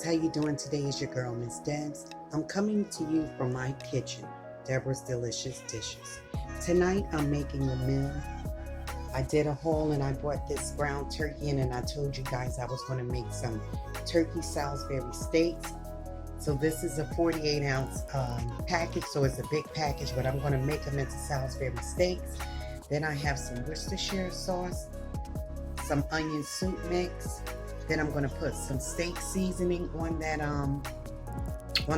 guys, how you doing? Today is your girl, Miss Debs. I'm coming to you from my kitchen, Deborah's Delicious Dishes. Tonight I'm making a meal. I did a haul and I bought this ground turkey in, and I told you guys I was going to make some turkey Salisbury steaks. So this is a 48-ounce package, so it's a big package, but I'm going to make them into Salisbury steaks. Then I have some Worcestershire sauce, some onion soup mix. Then I'm going to put some steak seasoning on that on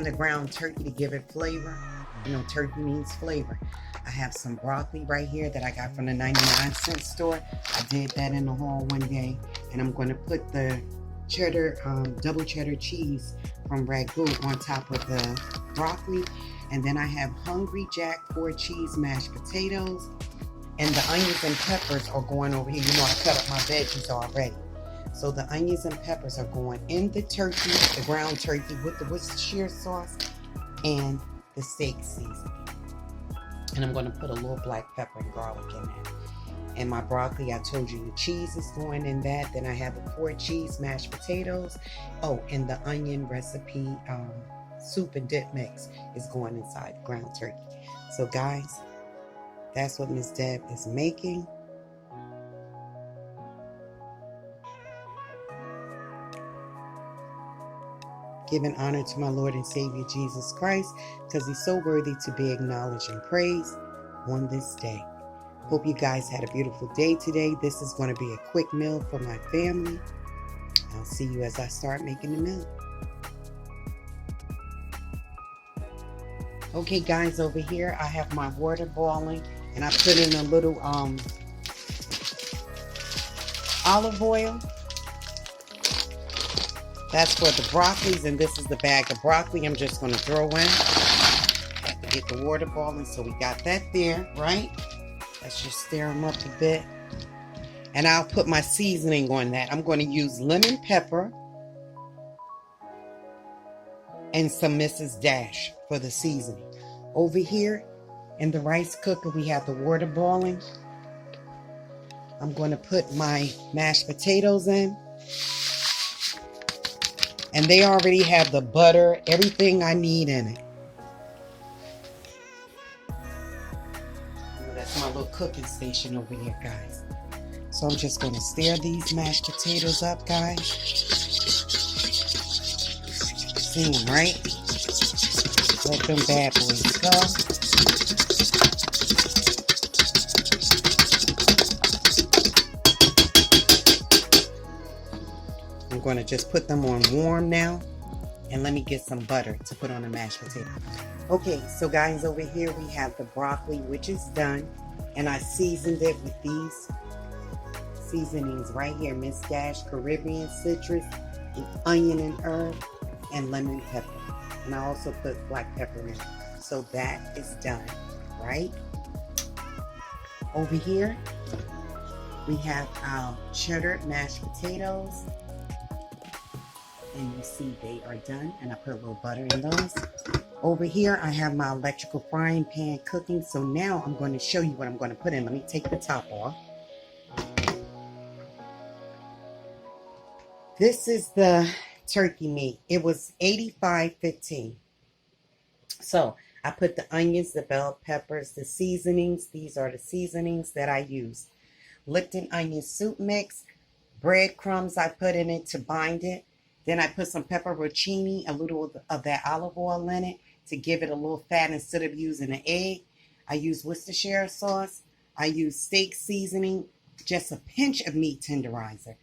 the ground turkey to give it flavor. You know, turkey needs flavor. I have some broccoli right here that I got from the 99-cent store. I did that in the haul one day. And I'm going to put the cheddar, double cheddar cheese from Ragu on top of the broccoli. And then I have Hungry Jack 4 cheese mashed potatoes. And the onions and peppers are going over here. You know, I cut up my veggies already. So the onions and peppers are going in the turkey, the ground turkey, with the Worcestershire sauce and the steak seasoning. And I'm going to put a little black pepper and garlic in that. And my broccoli, I told you the cheese is going in that. Then I have the 4 cheese mashed potatoes. Oh, and the onion recipe soup and dip mix is going inside the ground turkey. So guys, that's what Miss Deb is making. Giving honor to my Lord and Savior Jesus Christ, because he's so worthy to be acknowledged and praised on this day. Hope you guys had a beautiful day today. This is going to be a quick meal for my family. I'll see you as I start making the meal. Okay guys, over here I have my water boiling, and I put in a little olive oil. That's for the broccolis, and this is the bag of broccoli I'm just going to throw in. Have to get the water boiling, so we got that there, right? Let's just stir them up a bit. And I'll put my seasoning on that. I'm going to use lemon pepper and some Mrs. Dash for the seasoning. Over here in the rice cooker, we have the water boiling. I'm going to put my mashed potatoes in. And they already have the butter, everything I need in it. That's my little cooking station over here, guys. So I'm just going to stir these mashed potatoes up, guys. See them, right? Let them bad boys go. I'm going to just put them on warm now, and let me get some butter to put on the mashed potato. Okay, so guys, over here we have the broccoli, which is done, and I seasoned it with these seasonings right here: Miss Dash, Caribbean citrus, and onion and herb, and lemon pepper. And I also put black pepper in. So that is done, right? Over here we have our cheddar mashed potatoes. And you see they are done, and I put a little butter in those. Over here I have my electrical frying pan cooking. So now I'm going to show you what I'm going to put in. Let me take the top off. This is the turkey meat. It was $85.15. So I put the onions, the bell peppers, the seasonings. These are the seasonings that I use. Lipton Onion soup mix, breadcrumbs I put in it to bind it. Then I put some pepperoncini, a little of that olive oil in it to give it a little fat instead of using an egg. I use Worcestershire sauce. I use steak seasoning, just a pinch of meat tenderizer.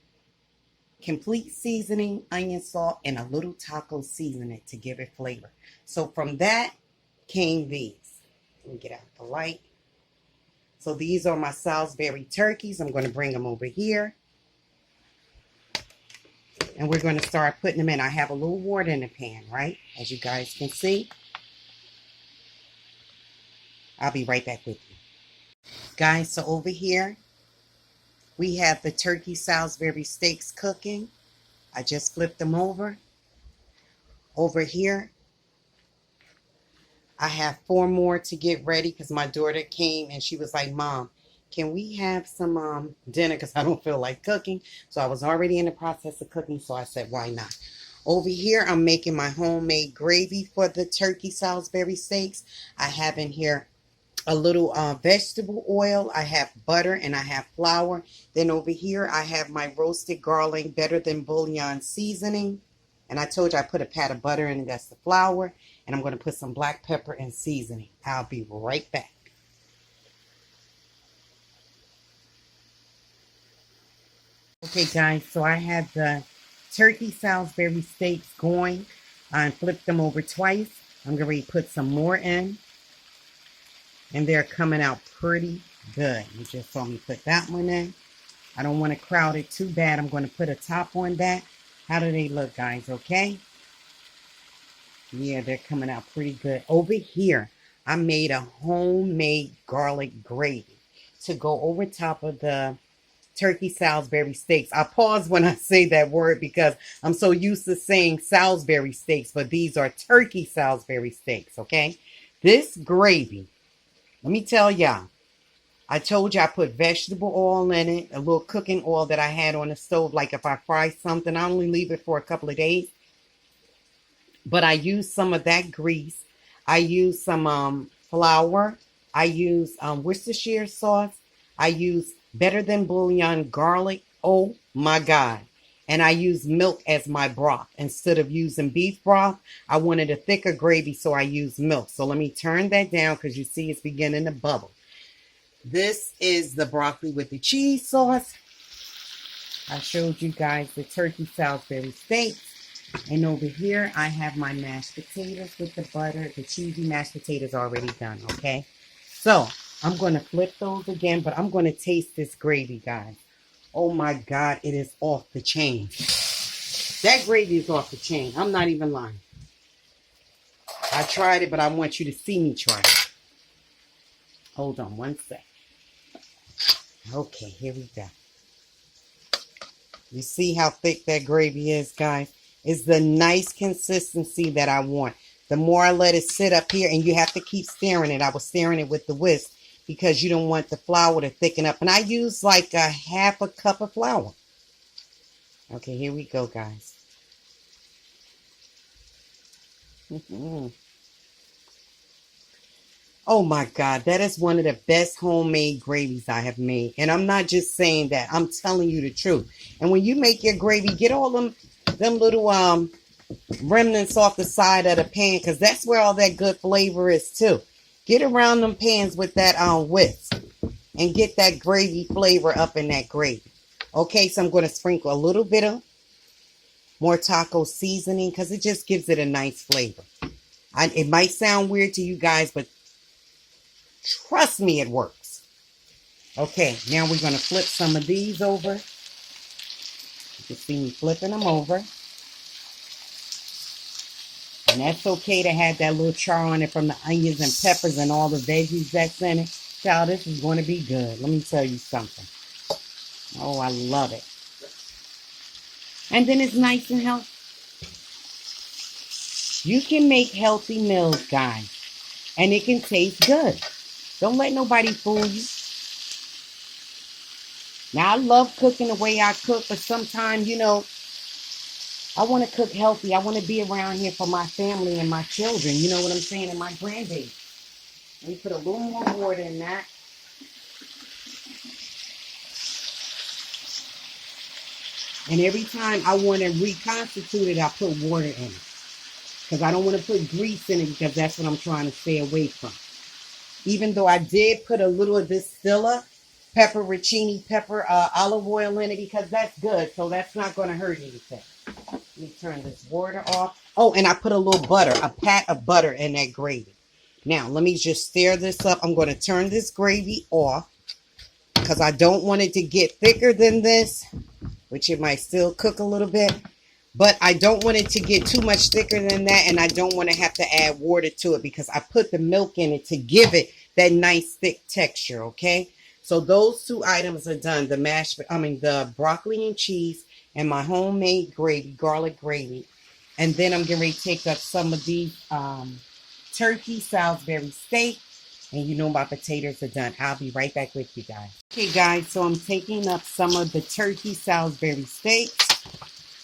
Complete seasoning, onion salt, and a little taco seasoning to give it flavor. So from that came these. Let me get out the light. So these are my Salisbury turkeys. I'm going to bring them over here. And we're going to start putting them in. I have a little water in the pan, right? As you guys can see. I'll be right back with you. Guys, so over here, we have the turkey Salisbury steaks cooking. I just flipped them over. Over here, I have 4 more to get ready because my daughter came and she was like, Mom, can we have some dinner, because I don't feel like cooking. So I was already in the process of cooking, so I said, why not? Over here, I'm making my homemade gravy for the turkey Salisbury steaks. I have in here a little vegetable oil. I have butter and I have flour. Then over here, I have my roasted garlic better than bouillon seasoning. And I told you I put a pat of butter in, that's the flour. And I'm going to put some black pepper and seasoning. I'll be right back. Okay, guys, so I have the turkey Salisbury steaks going. I flipped them over twice. I'm going to put some more in. And they're coming out pretty good. You just saw me put that one in. I don't want to crowd it too bad. I'm going to put a top on that. How do they look, guys? Okay? Yeah, they're coming out pretty good. Over here, I made a homemade garlic gravy to go over top of the turkey Salisbury steaks. I pause when I say that word because I'm so used to saying Salisbury steaks, but these are turkey Salisbury steaks, okay? This gravy, let me tell y'all, I told you I put vegetable oil in it, a little cooking oil that I had on the stove. Like if I fry something, I only leave it for a couple of days. But I use some of that grease. I use some flour. I use Worcestershire sauce. I use better than bouillon garlic. Oh my God. And I use milk as my broth. Instead of using beef broth, I wanted a thicker gravy, so I used milk. So let me turn that down because you see it's beginning to bubble. This is the broccoli with the cheese sauce. I showed you guys the turkey Salisbury steaks. And over here, I have my mashed potatoes with the butter. The cheesy mashed potatoes already done, okay? So I'm going to flip those again, but I'm going to taste this gravy, guys. Oh my God, it is off the chain. That gravy is off the chain. I'm not even lying. I tried it, but I want you to see me try it. Hold on one sec. Okay, here we go. You see how thick that gravy is, guys? It's the nice consistency that I want. The more I let it sit up here, and you have to keep stirring it. I was stirring it with the whisk because you don't want the flour to thicken up. And I use like a half a cup of flour. Okay, here we go, guys. Oh my God, that is one of the best homemade gravies I have made. And I'm not just saying that. I'm telling you the truth. And when you make your gravy, get all them little remnants off the side of the pan, because that's where all that good flavor is too. Get around them pans with that whisk and get that gravy flavor up in that gravy. Okay, so I'm going to sprinkle a little bit of more taco seasoning because it just gives it a nice flavor. It might sound weird to you guys, but trust me, it works. Okay, now we're going to flip some of these over. You can see me flipping them over. And that's okay to have that little char on it from the onions and peppers and all the veggies that's in it. Child, this is going to be good. Let me tell you something. Oh, I love it. And then it's nice and healthy. You can make healthy meals, guys. And it can taste good. Don't let nobody fool you. Now, I love cooking the way I cook, but sometimes, you know, I want to cook healthy. I want to be around here for my family and my children. You know what I'm saying? And my grandbaby. Let me put a little more water in that. And every time I want to reconstitute it, I put water in it. Because I don't want to put grease in it because that's what I'm trying to stay away from. Even though I did put a little of this Stilla pepperoncini pepper olive oil in it because that's good. So that's not going to hurt anything. Let me turn this water off. Oh, and I put a little butter, a pat of butter in that gravy. Now, let me just stir this up. I'm going to turn this gravy off because I don't want it to get thicker than this, which it might still cook a little bit. But I don't want it to get too much thicker than that, and I don't want to have to add water to it because I put the milk in it to give it that nice thick texture, okay? So those two items are done, the broccoli and cheese and my homemade gravy, garlic gravy. And then I'm getting ready to take up some of these turkey Salisbury steak. And you know my potatoes are done. I'll be right back with you guys. Okay, guys, so I'm taking up some of the turkey Salisbury steaks.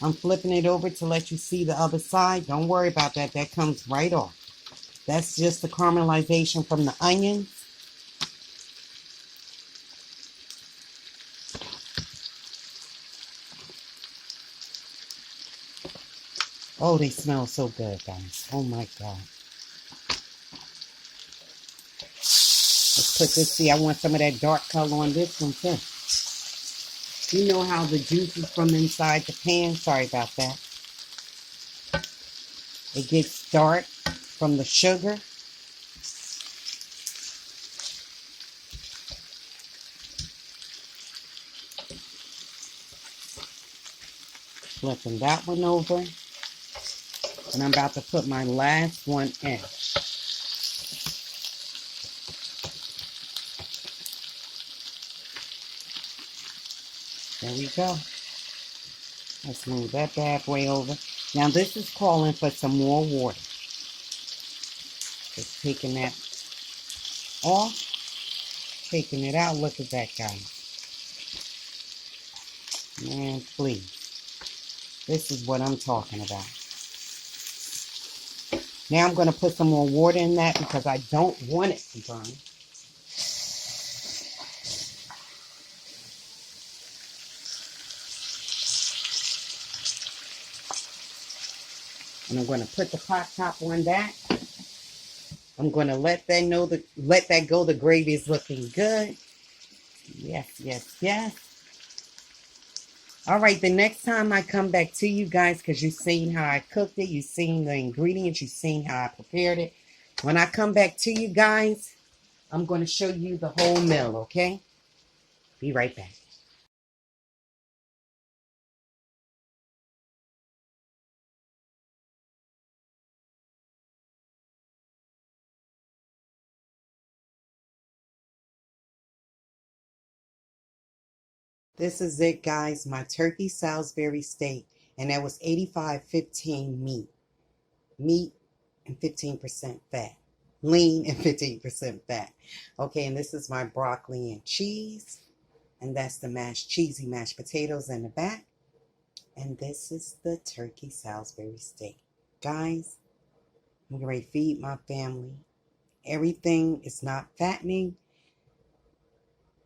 I'm flipping it over to let you see the other side. Don't worry about that. That comes right off. That's just the caramelization from the onions. Oh, they smell so good, guys. Oh my God. Let's put this, see, I want some of that dark color on this one too. You know how the juices from inside the pan, sorry about that. It gets dark from the sugar. Flipping that one over. And I'm about to put my last one in. There we go. Let's move that bad boy over. Now this is calling for some more water. Just taking that off. Taking it out. Look at that, guys. Man, please. This is what I'm talking about. Now I'm going to put some more water in that because I don't want it to burn. And I'm going to put the pot top on that. I'm going to let that go. The gravy is looking good. Yes, yes, yes. All right, the next time I come back to you guys, because you've seen how I cooked it, you've seen the ingredients, you've seen how I prepared it. When I come back to you guys, I'm going to show you the whole meal, okay? Be right back. This is it, guys, my turkey Salisbury steak, and that was 85-15 meat. Meat and 15% fat. Lean and 15% fat. Okay, and this is my broccoli and cheese. And that's the cheesy mashed potatoes in the back. And this is the turkey Salisbury steak. Guys, I'm going to feed my family. Everything is not fattening.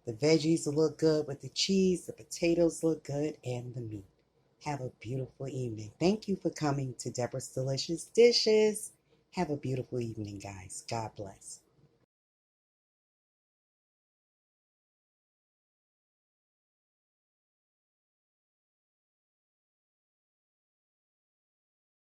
The veggies look good with the cheese. The potatoes look good. And the meat. Have a beautiful evening. Thank you for coming to Deborah's Delicious Dishes. Have a beautiful evening, guys. God bless.